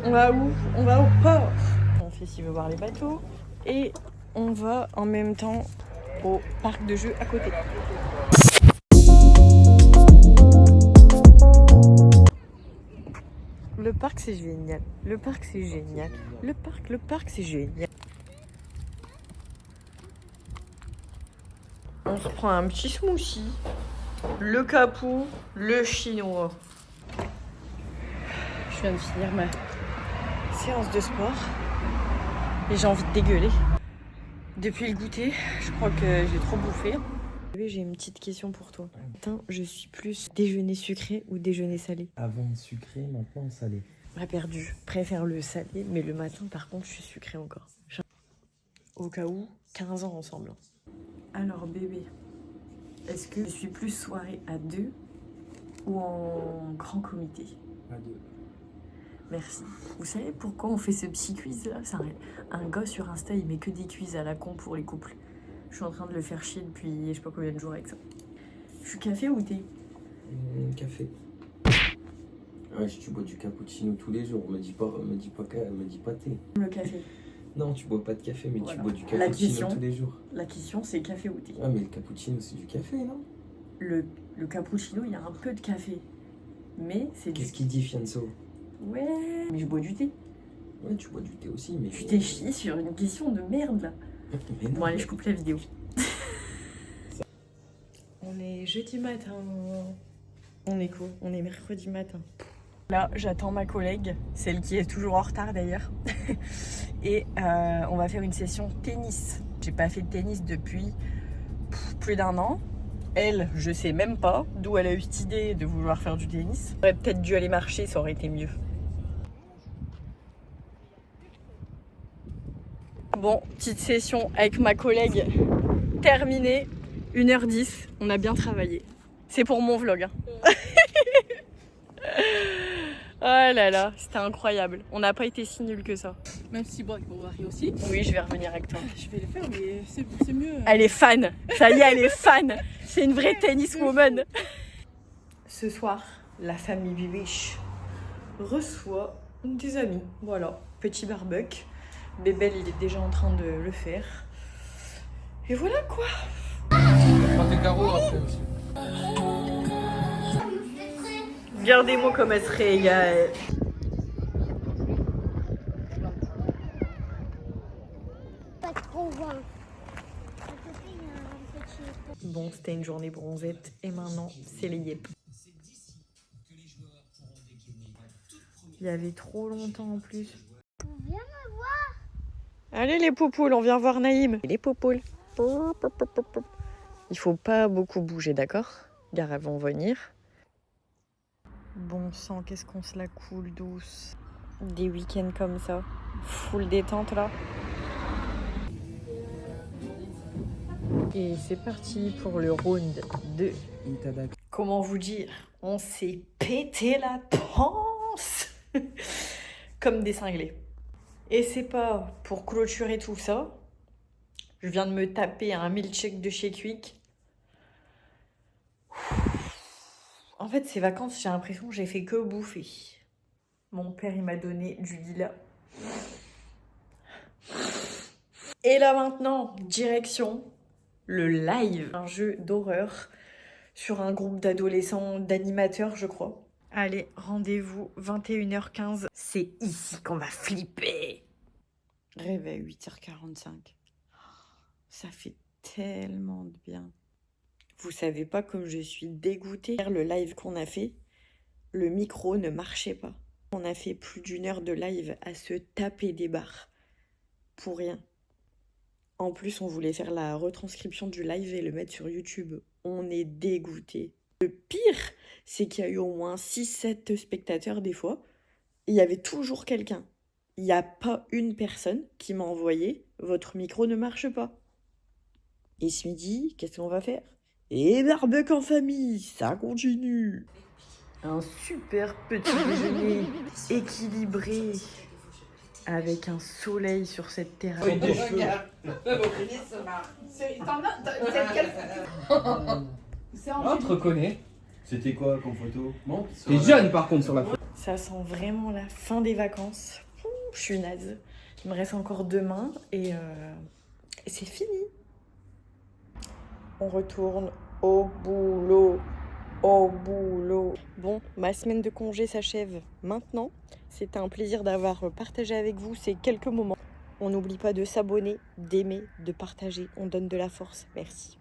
On va où? On va au port. On fait s'il veut voir les bateaux. Et on va en même temps au parc de jeux à côté. Le parc c'est génial. Le parc c'est génial. Le parc c'est génial. On se prend un petit smoothie. Le capou, le chinois. Je viens de finir ma séance de sport et j'ai envie de dégueuler. Depuis le goûter, je crois que j'ai trop bouffé. J'ai une petite question pour toi. Attends, je suis plus déjeuner sucré ou déjeuner salé? Avant sucré, maintenant salé. Pas perdu. Je préfère le salé, mais le matin, par contre, je suis sucré encore. Au cas où, 15 ans ensemble. Alors, bébé, est-ce que je suis plus soirée à 2 ou en grand comité? À 2. Merci. Vous savez pourquoi on fait ce petit quiz là? C'est un gars sur Insta, il met que des quiz à la con pour les couples. Je suis en train de le faire chier depuis je sais pas combien de jours avec ça. Je suis café ou thé? Café. Ouais, tu bois du cappuccino tous les jours. Me dis pas thé. Le café. Non, tu bois pas de café, mais Voilà. tu bois du cappuccino tous les jours. La question c'est café ou thé? Ah, mais le cappuccino c'est du café, non? Le cappuccino, il y a un peu de café. Mais c'est Qu'est-ce qu'il dit, Fianso? Ouais, mais je bois du thé. Ouais, tu bois du thé aussi, mais... Tu t'es chié sur une question de merde là. Mais non, bon allez, je coupe la vidéo. On est jeudi matin. On est quoi? On est mercredi matin. Là, j'attends ma collègue, celle qui est toujours en retard d'ailleurs. Et on va faire une session tennis. J'ai pas fait de tennis depuis plus d'1 an. Elle, je sais même pas d'où elle a eu cette idée de vouloir faire du tennis. J'aurais peut-être dû aller marcher, ça aurait été mieux. Bon, petite session avec ma collègue terminée. 1h10, on a bien travaillé. C'est pour mon vlog. Hein. Oh là là, c'était incroyable. On n'a pas été si nuls que ça. Même si bon, avec mon mari aussi. Oui, je vais revenir avec toi. Je vais le faire, mais c'est mieux. Elle est fan. Ça y est, elle est fan. C'est une vraie tenniswoman. Ce soir, la famille Bibiche reçoit des amis. Voilà, petit barbecue. Bébel, il est déjà en train de le faire. Et voilà quoi. Prends tes carreaux après aussi. Regardez-moi comme elle se régale. Bon, c'était une journée bronzette et maintenant, c'est les yep. Il y avait trop longtemps en plus. Viens me voir. Allez les poupoules, on vient voir Naïm. Les poupoules. Il faut pas beaucoup bouger, d'accord? Car elles vont venir. Bon sang, qu'est-ce qu'on se la coule douce. Des week-ends comme ça. Full détente là. Et c'est parti pour le round 2. Comment vous dire? On s'est pété la panse comme des cinglés. Et c'est pas pour clôturer tout ça. Je viens de me taper un milkshake de chez Quick. En fait, ces vacances, j'ai l'impression que j'ai fait que bouffer. Mon père, il m'a donné du lilas. Et là maintenant, direction le live. Un jeu d'horreur sur un groupe d'adolescents, d'animateurs, je crois. Allez, rendez-vous 21h15. C'est ici qu'on va flipper. Réveil 8h45. Ça fait tellement de bien. Vous savez pas comme je suis dégoûtée. Le live qu'on a fait, le micro ne marchait pas. On a fait plus d'1 heure de live à se taper des barres. Pour rien. En plus, on voulait faire la retranscription du live et le mettre sur YouTube. On est dégoûtés. Le pire, c'est qu'il y a eu au moins 6-7 spectateurs des fois. Il y avait toujours quelqu'un. Il n'y a pas une personne qui m'a envoyé « Votre micro ne marche pas ». Et ce midi, qu'est-ce qu'on va faire? Et barbecue en famille, ça continue. Un super petit déjeuner équilibré avec un soleil sur cette terrasse. On te reconnaît. C'était quoi comme photo? Bon, T'es jeune par contre sur la photo. Ça sent vraiment la fin des vacances. Ouh, je suis naze. Il me reste encore demain et c'est fini. On retourne au boulot. Au boulot. Bon, ma semaine de congé s'achève maintenant. C'était un plaisir d'avoir partagé avec vous ces quelques moments. On n'oublie pas de s'abonner, d'aimer, de partager. On donne de la force. Merci.